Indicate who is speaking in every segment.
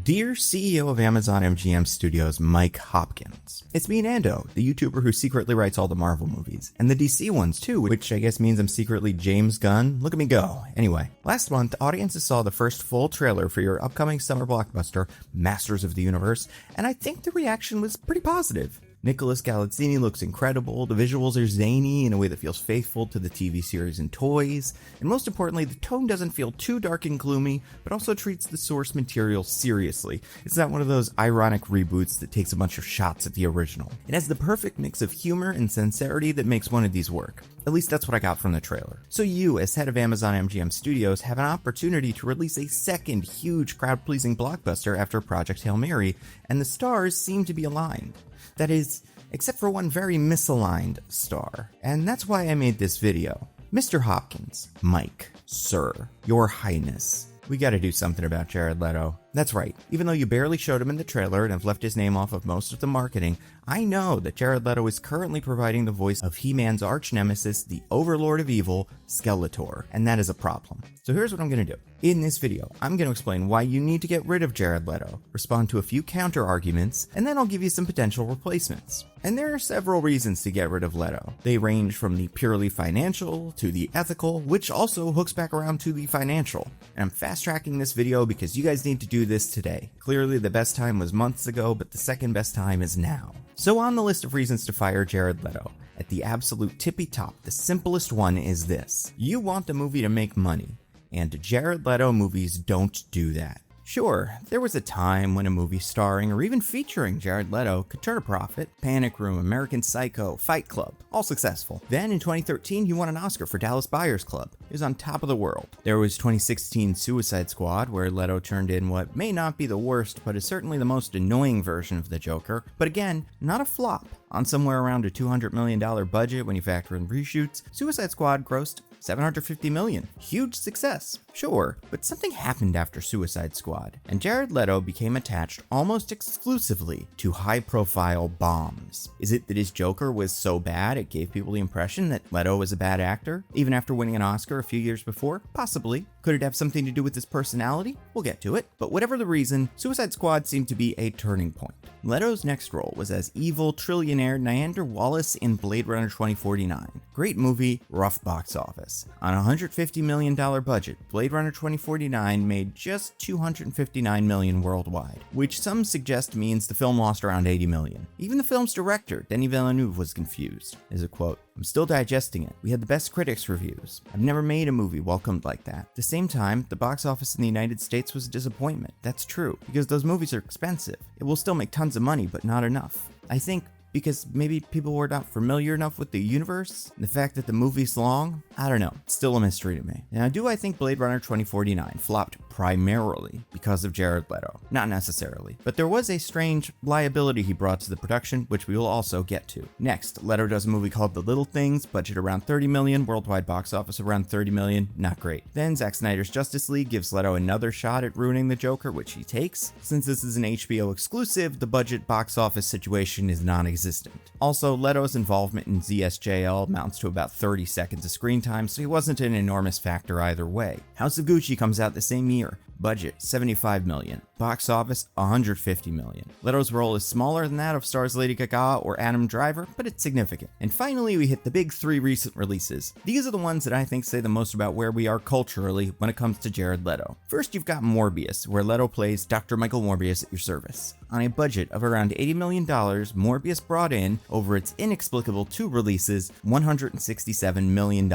Speaker 1: Dear CEO of Amazon MGM Studios, Mike Hopkins. It's me, Nando, the YouTuber who secretly writes all the Marvel movies, and the DC ones too, which I guess means I'm secretly James Gunn. Look at me go. Anyway, last month, audiences saw the first full trailer for your upcoming summer blockbuster, Masters of the Universe, and I think the reaction was pretty positive. Nicholas Galitzini looks incredible, the visuals are zany in a way that feels faithful to the TV series and toys, and most importantly, the tone doesn't feel too dark and gloomy, but also treats the source material seriously. It's not one of those ironic reboots that takes a bunch of shots at the original. It has the perfect mix of humor and sincerity that makes one of these work. At least that's what I got from the trailer. So you, as head of Amazon MGM Studios, have an opportunity to release a second huge crowd-pleasing blockbuster after Project Hail Mary, and the stars seem to be aligned. That is, except for one very misaligned star. And that's why I made this video. Mr. Hopkins, Mike, Sir, Your Highness, we gotta do something about Jared Leto. That's right, even though you barely showed him in the trailer and have left his name off of most of the marketing, I know that Jared Leto is currently providing the voice of He-Man's arch-nemesis, the Overlord of Evil, Skeletor, and that is a problem. So here's what I'm gonna do. In this video, I'm gonna explain why you need to get rid of Jared Leto, respond to a few counter-arguments, and then I'll give you some potential replacements. And there are several reasons to get rid of Leto. They range from the purely financial to the ethical, which also hooks back around to the financial. And I'm fast-tracking this video because you guys need to do this today. Clearly the best time was months ago, but the second best time is now. So on the list of reasons to fire Jared Leto, at the absolute tippy top, the simplest one is this. You want the movie to make money, and Jared Leto movies don't do that. Sure, there was a time when a movie starring or even featuring Jared Leto could turn a profit. Panic Room, American Psycho, Fight Club, all successful. Then in 2013, he won an Oscar for Dallas Buyers Club. He was on top of the world. There was 2016 Suicide Squad, where Leto turned in what may not be the worst, but is certainly the most annoying version of the Joker. But again, not a flop. On somewhere around a $200 million budget when you factor in reshoots, Suicide Squad grossed $750 million. Huge success, sure, but something happened after Suicide Squad, and Jared Leto became attached almost exclusively to high-profile bombs. Is it that his Joker was so bad it gave people the impression that Leto was a bad actor, even after winning an Oscar a few years before? Possibly. Could it have something to do with his personality? We'll get to it. But whatever the reason, Suicide Squad seemed to be a turning point. Leto's next role was as evil trillionaire Niander Wallace in Blade Runner 2049. Great movie, rough box office. On a $150 million budget, Blade Runner 2049 made just $259 million worldwide, which some suggest means the film lost around $80 million. Even the film's director, Denis Villeneuve, was confused. As a quote, "I'm still digesting it. We had the best critics reviews. I've never made a movie welcomed like that." At the same time, the box office in the United States was a disappointment. That's true, because those movies are expensive. It will still make tons of money, but not enough. I think because maybe people were not familiar enough with the universe, and the fact that the movie's long, I don't know, it's still a mystery to me. Now, do I think Blade Runner 2049 flopped primarily because of Jared Leto? Not necessarily, but there was a strange liability he brought to the production, which we will also get to. Next, Leto does a movie called The Little Things, budget around $30 million, worldwide box office around $30 million, not great. Then Zack Snyder's Justice League gives Leto another shot at ruining the Joker, which he takes. Since this is an HBO exclusive, the budget box office situation is non-existent. Also, Leto's involvement in ZSJL amounts to about 30 seconds of screen time, so he wasn't an enormous factor either way. House of Gucci comes out the same year. Budget, $75 million. Box office, $150 million. Leto's role is smaller than that of stars Lady Gaga or Adam Driver, but it's significant. And finally, we hit the big three recent releases. These are the ones that I think say the most about where we are culturally when it comes to Jared Leto. First, you've got Morbius, where Leto plays Dr. Michael Morbius at your service. On a budget of around $80 million, Morbius brought in, over its inexplicable 2 releases, $167 million.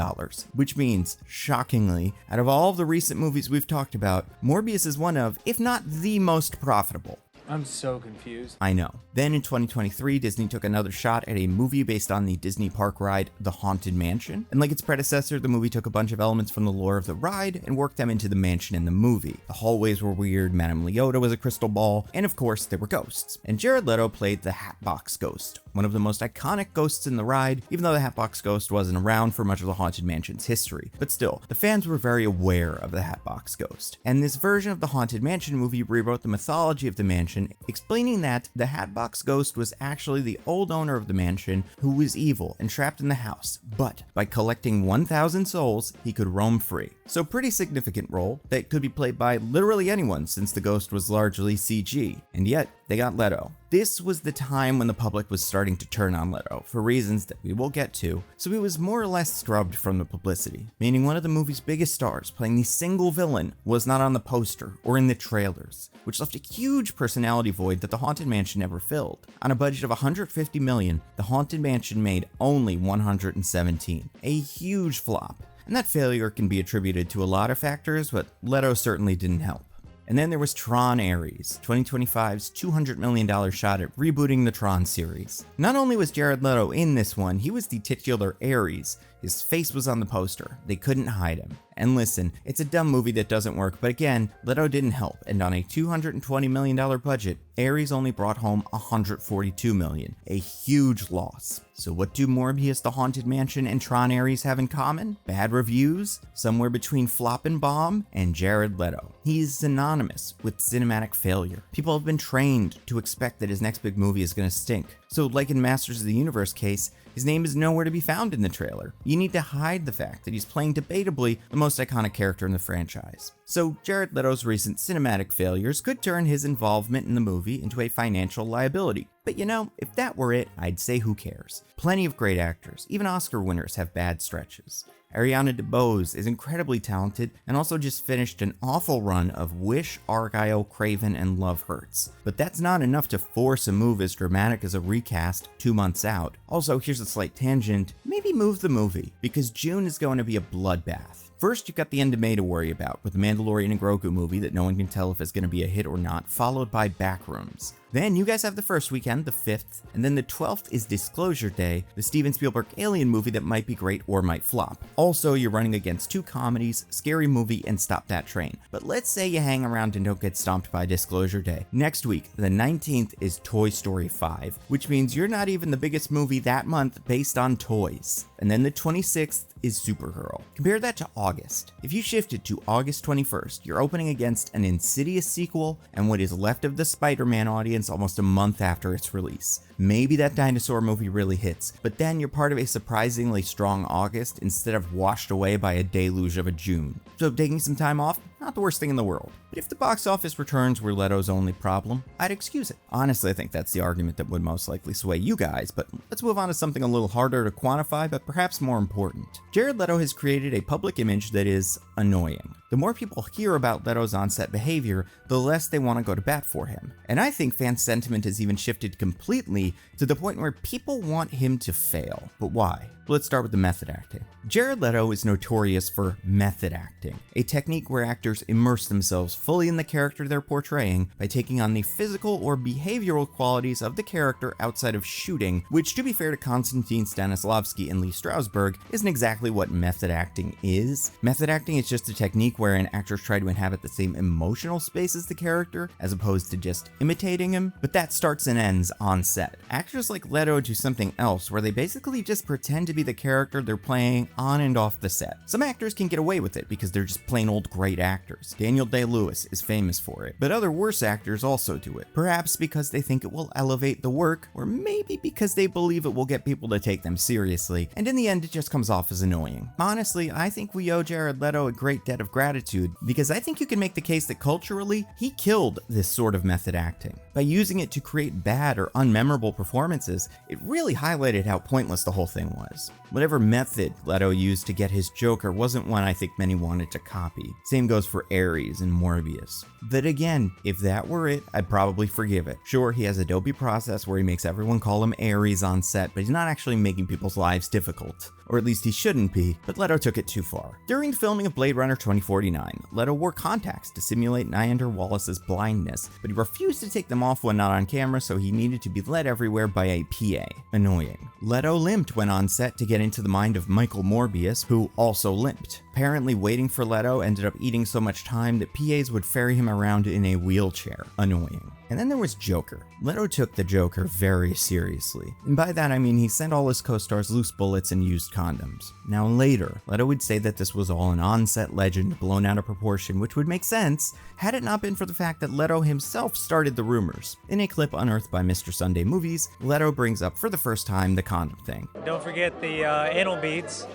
Speaker 1: Which means, shockingly, out of all of the recent movies we've talked about, Morbius is one of, if not the most profitable.
Speaker 2: I'm so confused.
Speaker 1: I know. Then in 2023, Disney took another shot at a movie based on the Disney park ride, The Haunted Mansion. And like its predecessor, the movie took a bunch of elements from the lore of the ride and worked them into the mansion in the movie. The hallways were weird, Madame Leota was a crystal ball, and of course, there were ghosts. And Jared Leto played the Hatbox Ghost, one of the most iconic ghosts in the ride, even though the Hatbox Ghost wasn't around for much of the Haunted Mansion's history. But still, the fans were very aware of the Hatbox Ghost. And this version of the Haunted Mansion movie rewrote the mythology of the mansion, explaining that the Hatbox Ghost was actually the old owner of the mansion who was evil and trapped in the house, but by collecting 1,000 souls, he could roam free. So pretty significant role that could be played by literally anyone since the ghost was largely CG, and yet they got Leto. This was the time when the public was starting to turn on Leto, for reasons that we will get to, so he was more or less scrubbed from the publicity, meaning one of the movie's biggest stars playing the single villain was not on the poster or in the trailers, which left a huge personality void that the Haunted Mansion never filled. On a budget of $150 million, the Haunted Mansion made only $117, a huge flop. And that failure can be attributed to a lot of factors, but Leto certainly didn't help. And then there was Tron Ares, 2025's $200 million shot at rebooting the Tron series. Not only was Jared Leto in this one, he was the titular Ares. His face was on the poster. They couldn't hide him. And listen, it's a dumb movie that doesn't work, but again, Leto didn't help, and on a $220 million budget, Ares only brought home $142 million, a huge loss. So what do Morbius, the Haunted Mansion, and Tron Ares have in common? Bad reviews, somewhere between flop and bomb, and Jared Leto. He is synonymous with cinematic failure. People have been trained to expect that his next big movie is gonna stink. So like in Masters of the Universe case, his name is nowhere to be found in the trailer. You need to hide the fact that he's playing debatably the most iconic character in the franchise. So Jared Leto's recent cinematic failures could turn his involvement in the movie into a financial liability. But you know, if that were it, I'd say who cares. Plenty of great actors, even Oscar winners, have bad stretches. Ariana DeBose is incredibly talented and also just finished an awful run of Wish, Argyle, Craven, and Love Hurts. But that's not enough to force a move as dramatic as a recast 2 months out. Also, here's a slight tangent, maybe move the movie, because June is going to be a bloodbath. First, you've got the end of May to worry about, with the Mandalorian and Grogu movie that no one can tell if it's going to be a hit or not, followed by Backrooms. Then you guys have the first weekend, the 5th, and then the 12th is Disclosure Day, the Steven Spielberg Alien movie that might be great or might flop. Also, you're running against 2 comedies, Scary Movie and Stop That Train. But let's say you hang around and don't get stomped by Disclosure Day. Next week, the 19th is Toy Story 5, which means you're not even the biggest movie that month based on toys. And then the 26th is Supergirl. Compare that to August. If you shifted to August 21st, you're opening against an Insidious sequel and what is left of the Spider-Man audience almost a month after its release. Maybe that dinosaur movie really hits, but then you're part of a surprisingly strong August instead of washed away by a deluge of a June. So taking some time off, not the worst thing in the world. But if the box office returns were Leto's only problem, I'd excuse it. Honestly, I think that's the argument that would most likely sway you guys, but let's move on to something a little harder to quantify, but perhaps more important. Jared Leto has created a public image that is annoying. The more people hear about Leto's on-set behavior, the less they want to go to bat for him. And I think fan sentiment has even shifted completely to the point where people want him to fail. But why? Let's start with the method acting. Jared Leto is notorious for method acting, a technique where actors immerse themselves fully in the character they're portraying by taking on the physical or behavioral qualities of the character outside of shooting, which, to be fair to Konstantin Stanislavski and Lee Strasberg, isn't exactly what method acting is. Method acting is just a technique wherein actors try to inhabit the same emotional space as the character, as opposed to just imitating him, but that starts and ends on set. Actors like Leto do something else where they basically just pretend to be the character they're playing on and off the set. Some actors can get away with it because they're just plain old great actors. Daniel Day-Lewis is famous for it, but other worse actors also do it. Perhaps because they think it will elevate the work, or maybe because they believe it will get people to take them seriously, and in the end it just comes off as annoying. Honestly, I think we owe Jared Leto a great debt of gratitude, because I think you can make the case that culturally, he killed this sort of method acting. By using it to create bad or unmemorable performances, it really highlighted how pointless the whole thing was. Whatever method Leto used to get his Joker wasn't one I think many wanted to copy. Same goes for Ares and Morbius. But again, if that were it, I'd probably forgive it. Sure, he has a dopey process where he makes everyone call him Ares on set, but he's not actually making people's lives difficult. Or at least he shouldn't be, but Leto took it too far. During the filming of Blade Runner 2049, Leto wore contacts to simulate Niander Wallace's blindness, but he refused to take them off when not on camera, so he needed to be led everywhere by a PA. Annoying. Leto limped when on set to get into the mind of Michael Morbius, who also limped. Apparently, waiting for Leto ended up eating so much time that PAs would ferry him around in a wheelchair. Annoying. And then there was Joker. Leto took the Joker very seriously. And by that I mean he sent all his co-stars loose bullets and used condoms. Now later, Leto would say that this was all an on-set legend blown out of proportion, which would make sense had it not been for the fact that Leto himself started the rumors. In a clip unearthed by Mr. Sunday Movies, Leto brings up for the first time the condom thing.
Speaker 2: Don't forget the anal beads.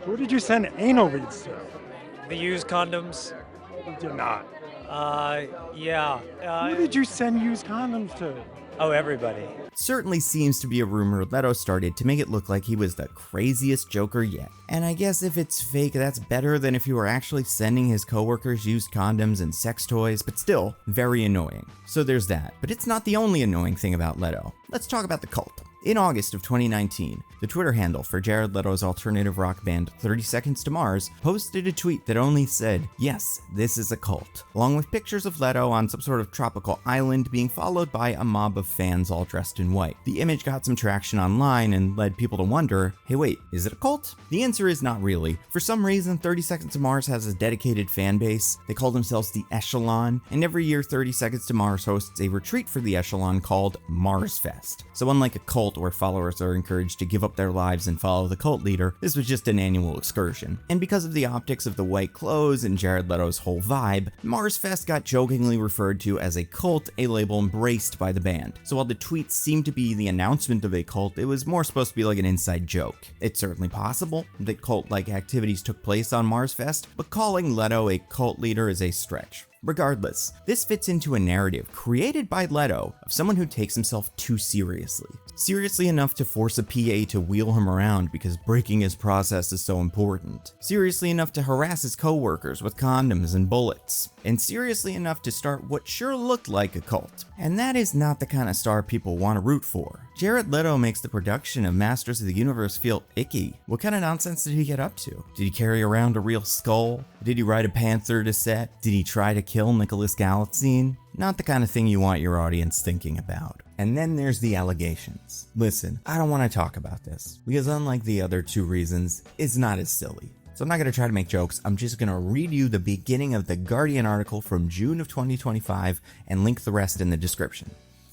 Speaker 3: Who did you send anal beads to?
Speaker 2: The used condoms.
Speaker 3: You did not.
Speaker 2: Yeah.
Speaker 3: Who did you send used condoms to?
Speaker 2: Oh, everybody.
Speaker 1: Certainly seems to be a rumor Leto started to make it look like he was the craziest Joker yet. And I guess if it's fake, that's better than if he were actually sending his coworkers used condoms and sex toys, but still, very annoying. So there's that. But it's not the only annoying thing about Leto. Let's talk about the cult. In August of 2019, the Twitter handle for Jared Leto's alternative rock band 30 Seconds to Mars posted a tweet that only said, "Yes, this is a cult," along with pictures of Leto on some sort of tropical island being followed by a mob of fans all dressed in white. The image got some traction online and led people to wonder, hey wait, is it a cult? The answer is not really. For some reason, 30 Seconds to Mars has a dedicated fan base. They call themselves the Echelon, and every year 30 Seconds to Mars hosts a retreat for the Echelon called Mars Fest. So unlike a cult where followers are encouraged to give up their lives and follow the cult leader, this was just an annual excursion. And because of the optics of the white clothes and Jared Leto's whole vibe, Mars Fest got jokingly referred to as a cult, a label embraced by the band. So while the tweet seemed to be the announcement of a cult, it was more supposed to be like an inside joke. It's certainly possible that cult-like activities took place on Mars Fest, but calling Leto a cult leader is a stretch. Regardless, this fits into a narrative created by Leto of someone who takes himself too seriously. Seriously enough to force a PA to wheel him around because breaking his process is so important. Seriously enough to harass his coworkers with condoms and bullets. And seriously enough to start what sure looked like a cult. And that is not the kind of star people want to root for. Jared Leto makes the production of Masters of the Universe feel icky. What kind of nonsense did he get up to? Did he carry around a real skull? Did he ride a panther to set? Did he try to kill Nicholas Galitzine? Not the kind of thing you want your audience thinking about. And then there's the allegations. Listen, I don't want to talk about this, because unlike the other two reasons, it's not as silly. So I'm not going to try to make jokes, I'm just going to read you the beginning of the Guardian article from June of 2025 and link the rest in the description.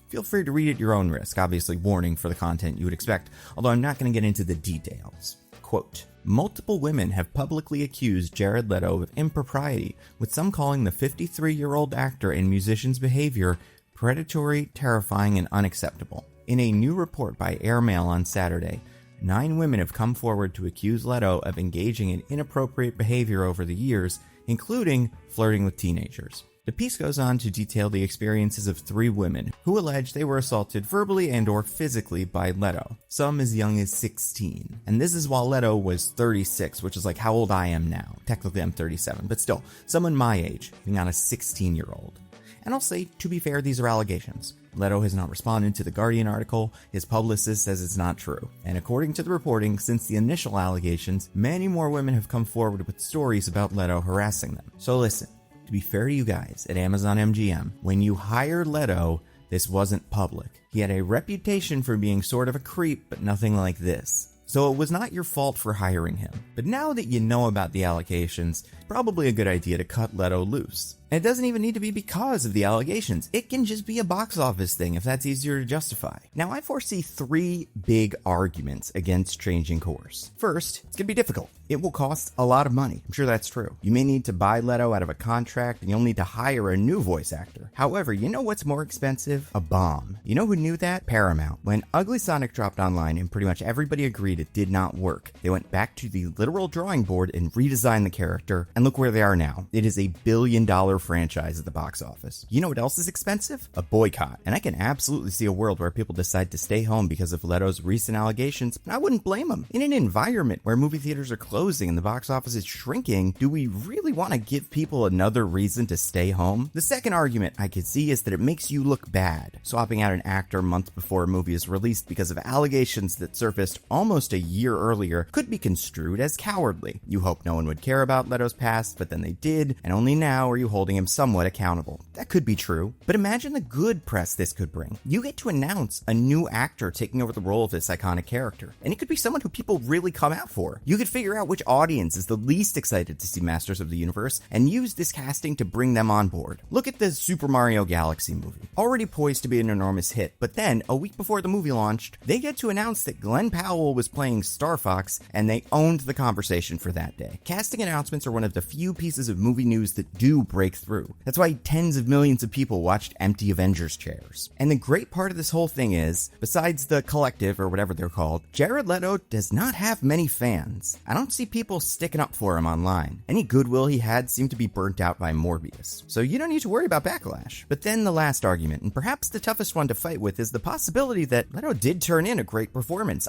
Speaker 1: Feel free to read at your own risk, obviously warning for the content you would expect, although I'm not going to get into the details. Quote, multiple women have publicly accused Jared Leto of impropriety, with some calling the 53-year-old actor and musician's behavior predatory, terrifying, and unacceptable. In a new report by Airmail on Saturday, 9 women have come forward to accuse Leto of engaging in inappropriate behavior over the years, including flirting with teenagers. The piece goes on to detail the experiences of 3 women who allege they were assaulted verbally and/or physically by Leto, some as young as 16. And this is while Leto was 36, which is like how old I am now. Technically I'm 37, but still, someone my age being on a 16-year-old. And I'll say, to be fair, these are allegations. Leto has not responded to the Guardian article, his publicist says it's not true. And according to the reporting, since the initial allegations, many more women have come forward with stories about Leto harassing them. So listen, to be fair to you guys at Amazon MGM, when you hired Leto, this wasn't public. He had a reputation for being sort of a creep, but nothing like this. So it was not your fault for hiring him. But now that you know about the allegations, it's probably a good idea to cut Leto loose. And it doesn't even need to be because of the allegations. It can just be a box office thing if that's easier to justify. Now, I foresee 3 big arguments against changing course. First, it's going to be difficult. It will cost a lot of money. I'm sure that's true. You may need to buy Leto out of a contract and you'll need to hire a new voice actor. However, you know what's more expensive? A bomb. You know who knew that? Paramount. When Ugly Sonic dropped online and pretty much everybody agreed it did not work, they went back to the literal drawing board and redesigned the character, and look where they are now. It is a $1 billion franchise at the box office. You know what else is expensive? A boycott. And I can absolutely see a world where people decide to stay home because of Leto's recent allegations, and I wouldn't blame them. In an environment where movie theaters are closing and the box office is shrinking, do we really want to give people another reason to stay home? The second argument I could see is that it makes you look bad, swapping out an actor months before a movie is released because of allegations that surfaced almost a year earlier could be construed as cowardly. You hope no one would care about Leto's past, but then they did, and only now are you holding holding him somewhat accountable. That could be true, but imagine the good press this could bring. You get to announce a new actor taking over the role of this iconic character, and it could be someone who people really come out for. You could figure out which audience is the least excited to see Masters of the Universe and use this casting to bring them on board. Look at the Super Mario Galaxy movie. Already poised to be an enormous hit, but then, a week before the movie launched, they get to announce that Glenn Powell was playing Star Fox, and they owned the conversation for that day. Casting announcements are one of the few pieces of movie news that do break through. That's why tens of millions of people watched empty Avengers chairs. And the great part of this whole thing is, besides the collective, or whatever they're called, Jared Leto does not have many fans. I don't see people sticking up for him online. Any goodwill he had seemed to be burnt out by Morbius. So you don't need to worry about backlash. But then the last argument, and perhaps the toughest one to fight with, is the possibility that Leto did turn in a great performance.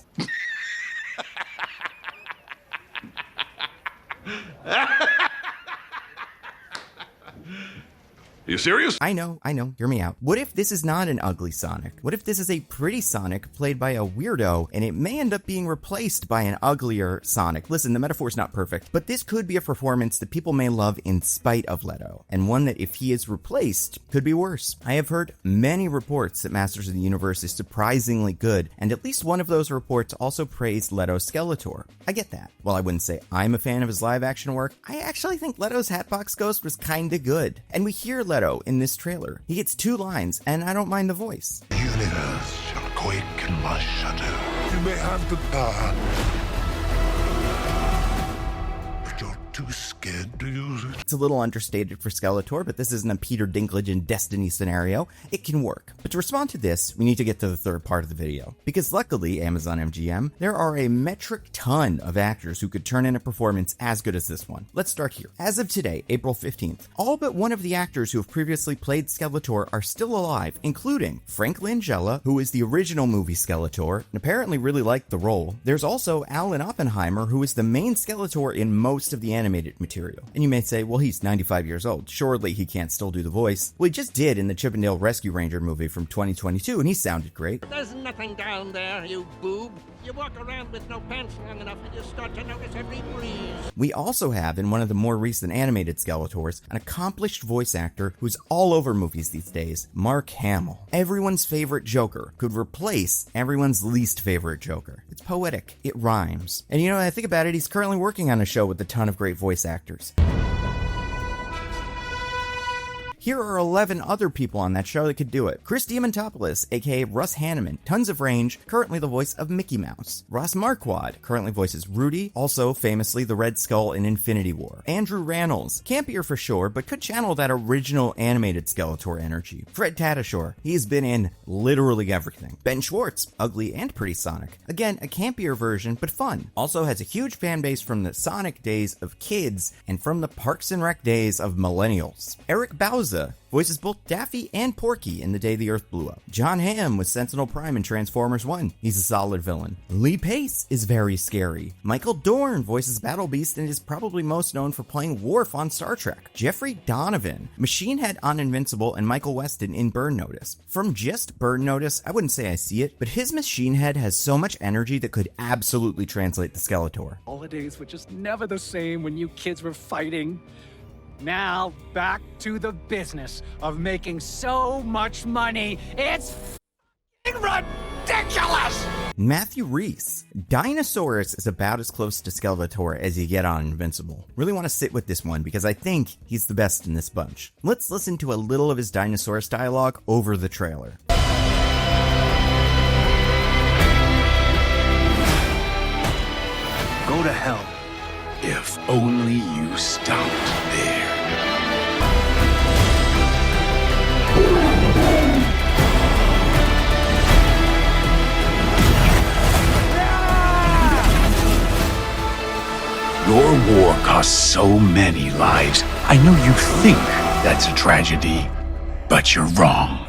Speaker 4: Are you serious?
Speaker 1: I know, hear me out. What if this is not an ugly Sonic? What if this is a pretty Sonic played by a weirdo, and it may end up being replaced by an uglier Sonic? Listen, the metaphor's not perfect, but this could be a performance that people may love in spite of Leto, and one that if he is replaced, could be worse. I have heard many reports that Masters of the Universe is surprisingly good, and at least one of those reports also praised Leto's Skeletor. I get that. While I wouldn't say I'm a fan of his live action work, I actually think Leto's Hatbox Ghost was kinda good. And we hear Leto in this trailer. He gets 2 lines, and I don't mind the voice.
Speaker 5: The universe shall quake in my shadow. You may have the power, but you're too scared to use it.
Speaker 1: It's a little understated for Skeletor, but this isn't a Peter Dinklage and Destiny scenario. It can work. But to respond to this, we need to get to the third part of the video. Because luckily, Amazon MGM, there are a metric ton of actors who could turn in a performance as good as this one. Let's start here. As of today, April 15th, all but one of the actors who have previously played Skeletor are still alive, including Frank Langella, who is the original movie Skeletor, and apparently really liked the role. There's also Alan Oppenheimer, who is the main Skeletor in most of the animated material. And you may say, well, he's 95 years old. Surely he can't still do the voice. Well, he just did in the Chippendale Rescue Ranger movie from 2022, and he sounded great.
Speaker 6: There's nothing down there, you boob. You walk around with no pants long enough and you start to notice every breeze.
Speaker 1: We also have, in one of the more recent animated Skeletors, an accomplished voice actor who's all over movies these days, Mark Hamill. Everyone's favorite Joker could replace everyone's least favorite Joker. It's poetic. It rhymes. And you know, I think about it, he's currently working on a show with a ton of great voice actors. Here are 11 other people on that show that could do it. Chris Diamantopoulos, aka Russ Hanneman, tons of range, currently the voice of Mickey Mouse. Ross Marquardt, currently voices Rudy, also famously the Red Skull in Infinity War. Andrew Rannells, campier for sure, but could channel that original animated Skeletor energy. Fred Tatasciore, he's been in literally everything. Ben Schwartz, ugly and pretty Sonic. Again, a campier version, but fun. Also has a huge fan base from the Sonic days of kids and from the Parks and Rec days of millennials. Eric Bauza voices both Daffy and Porky in The Day the Earth Blew Up. John Hamm was Sentinel Prime in Transformers 1. He's a solid villain. Lee Pace is very scary. Michael Dorn voices Battle Beast and is probably most known for playing Worf on Star Trek. Jeffrey Donovan, Machine Head on Invincible, and Michael Weston in Burn Notice. From just Burn Notice, I wouldn't say I see it, but his Machine Head has so much energy that could absolutely translate to Skeletor.
Speaker 7: Holidays were just never the same when you kids were fighting. Now, back to the business of making so much money. It's ridiculous!
Speaker 1: Matthew Rhys. Dinosaurus is about as close to Skeletor as you get on Invincible. Really want to sit with this one because I think he's the best in this bunch. Let's listen to a little of his Dinosaurus dialogue over the trailer.
Speaker 8: Go to hell. If only you stopped there. Your war cost so many lives. I know you think that's a tragedy, but you're wrong.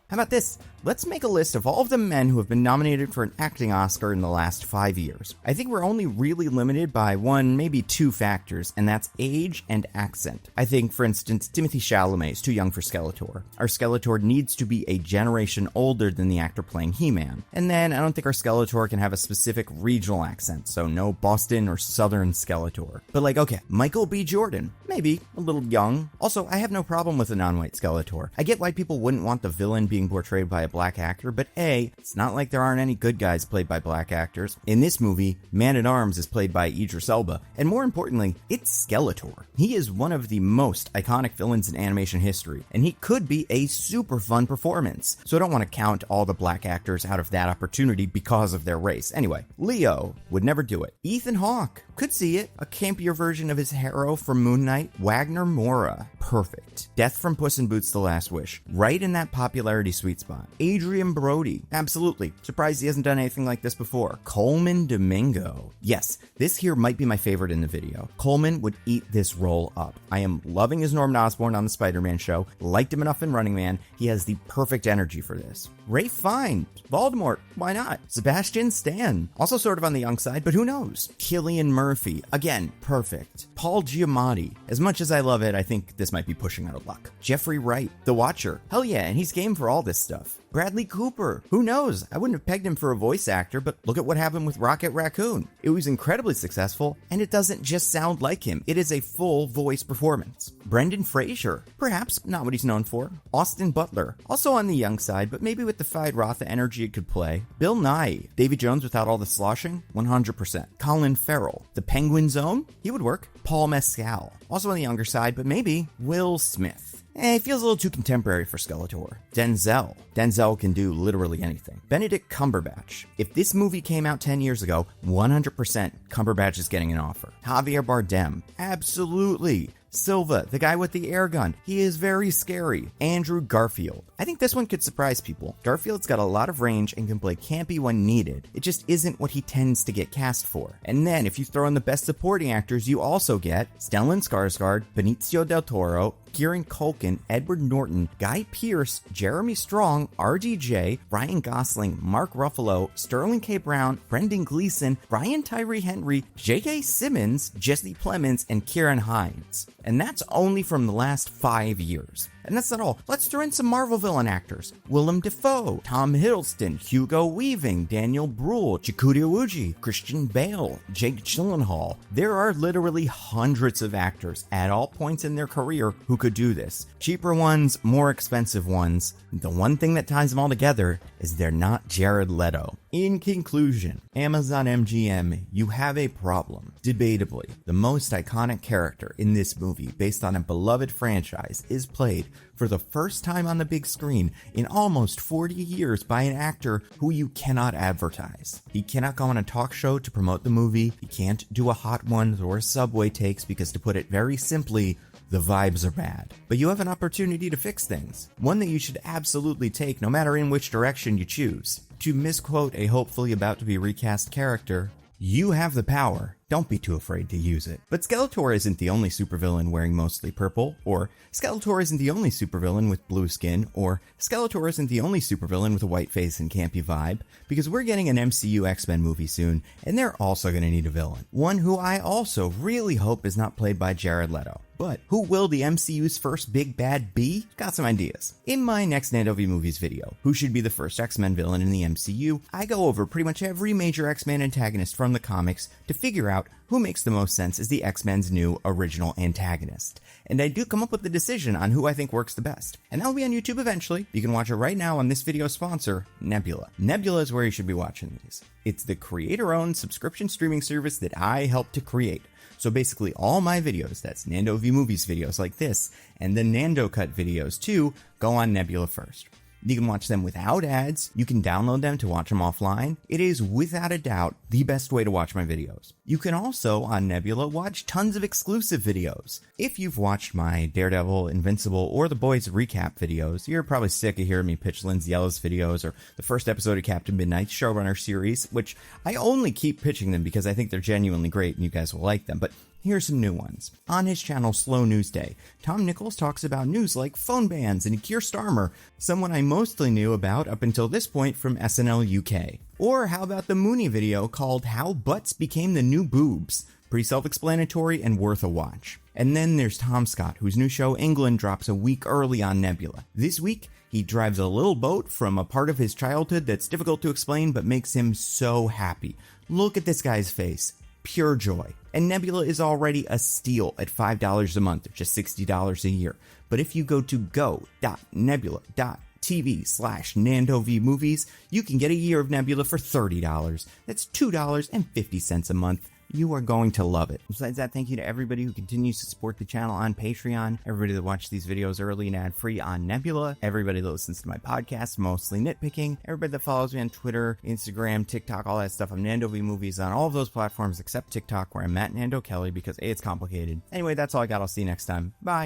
Speaker 1: How about this? Let's make a list of all of the men who have been nominated for an acting Oscar in the last 5 years. I think we're only really limited by one, maybe two factors, and that's age and accent. I think, for instance, Timothée Chalamet is too young for Skeletor. Our Skeletor needs to be a generation older than the actor playing He-Man. And then I don't think our Skeletor can have a specific regional accent, so no Boston or Southern Skeletor. But like, okay, Michael B. Jordan, maybe a little young. Also, I have no problem with a non-white Skeletor. I get why people wouldn't want the villain being portrayed by a black actor, but A, it's not like there aren't any good guys played by black actors. In this movie, Man-at-Arms is played by Idris Elba, and more importantly, it's Skeletor. He is one of the most iconic villains in animation history, and he could be a super fun performance. So I don't want to count all the black actors out of that opportunity because of their race. Anyway, Leo would never do it. Ethan Hawke could see it. A campier version of his hero from Moon Knight. Wagner Moura, perfect. Death from Puss in Boots: The Last Wish, right in that popularity sweet spot. Adrian Brody, absolutely. Surprised he hasn't done anything like this before. Coleman Domingo. Yes, this here might be my favorite in the video. Coleman would eat this role up. I am loving his Norman Osborn on the Spider-Man show. Liked him enough in Running Man. He has the perfect energy for this. Ralph Fiennes, Voldemort, why not? Sebastian Stan, also sort of on the young side, but who knows? Cillian Murphy, again, perfect. Paul Giamatti, as much as I love it, I think this might be pushing out of luck. Jeffrey Wright, The Watcher, hell yeah, and he's game for all this stuff. Bradley Cooper, who knows? I wouldn't have pegged him for a voice actor, but look at what happened with Rocket Raccoon. It was incredibly successful, and it doesn't just sound like him, it is a full voice performance. Brendan Fraser, perhaps not what he's known for. Austin Butler, also on the young side, but maybe with the Fide Rotha energy it could play. Bill Nye, Davy Jones without all the sloshing, 100%. Colin Farrell, The Penguin Zone, he would work. Paul Mescal, also on the younger side, but maybe Will Smith. He feels a little too contemporary for Skeletor. Denzel can do literally anything. Benedict Cumberbatch. If this movie came out 10 years ago, 100% Cumberbatch is getting an offer. Javier Bardem. Absolutely. Silva, the guy with the air gun. He is very scary. Andrew Garfield. I think this one could surprise people. Garfield's got a lot of range and can play campy when needed. It just isn't what he tends to get cast for. And then if you throw in the best supporting actors, you also get Stellan Skarsgård, Benicio del Toro, Kieran Culkin, Edward Norton, Guy Pearce, Jeremy Strong, RDJ, Ryan Gosling, Mark Ruffalo, Sterling K. Brown, Brendan Gleeson, Brian Tyree Henry, J.K. Simmons, Jesse Plemons, and Kieran Hines. And that's only from the last 5 years. And that's not all. Let's throw in some Marvel villain actors. Willem Dafoe, Tom Hiddleston, Hugo Weaving, Daniel Bruhl, Chikuti Iwuji, Christian Bale, Jake Gyllenhaal. There are literally hundreds of actors at all points in their career who could do this. Cheaper ones, more expensive ones. The one thing that ties them all together is they're not Jared Leto. In conclusion, Amazon MGM, you have a problem. Debatably, the most iconic character in this movie, based on a beloved franchise, is played for the first time on the big screen in almost 40 years by an actor who you cannot advertise. He cannot go on a talk show to promote the movie. He can't do a Hot Ones or a Subway Takes because, to put it very simply, the vibes are bad. But you have an opportunity to fix things. One that you should absolutely take no matter in which direction you choose. To misquote a hopefully about to be recast character, you have the power. Don't be too afraid to use it. But Skeletor isn't the only supervillain wearing mostly purple, or Skeletor isn't the only supervillain with blue skin, or Skeletor isn't the only supervillain with a white face and campy vibe, because we're getting an MCU X-Men movie soon, and they're also going to need a villain. One who I also really hope is not played by Jared Leto. But who will the MCU's first big bad be? Got some ideas. In my next Nando V Movies video, who should be the first X-Men villain in the MCU, I go over pretty much every major X-Men antagonist from the comics to figure out who makes the most sense as the X-Men's new original antagonist. And I do come up with the decision on who I think works the best. And that'll be on YouTube eventually. You can watch it right now on this video's sponsor, Nebula. Nebula is where you should be watching these. It's the creator-owned subscription streaming service that I helped to create. So basically all my videos, that's Nando V Movies videos like this, and the Nando Cut videos too, go on Nebula first. You can watch them without ads, you can download them to watch them offline. It is without a doubt the best way to watch my videos. You can also, on Nebula, watch tons of exclusive videos. If you've watched my Daredevil, Invincible, or The Boys recap videos, you're probably sick of hearing me pitch Lindsay Ellis videos, or the first episode of Captain Midnight's Showrunner series, which I only keep pitching them because I think they're genuinely great and you guys will like them. But Here are some new ones. On his channel Slow News Day, Tom Nichols talks about news like phone bans and Keir Starmer, someone I mostly knew about up until this point from SNL UK. Or how about the Mooney video called How Butts Became the New Boobs? Pretty self-explanatory and worth a watch. And then there's Tom Scott, whose new show England drops a week early on Nebula. This week, he drives a little boat from a part of his childhood that's difficult to explain but makes him so happy. Look at this guy's face. Pure joy. And Nebula is already a steal at $5 a month, or just $60 a year. But if you go to go.nebula.tv/NandoVMovies, you can get a year of Nebula for $30. That's $2.50 a month. You are going to love it. Besides that, thank you to everybody who continues to support the channel on Patreon, everybody that watches these videos early and ad-free on Nebula, everybody that listens to my podcast, mostly Nitpicking, everybody that follows me on Twitter, Instagram, TikTok, all that stuff. I'm Nando V Movies on all of those platforms except TikTok, where I'm at Nando Kelly because A, it's complicated. Anyway, that's all I got. I'll see you next time. Bye.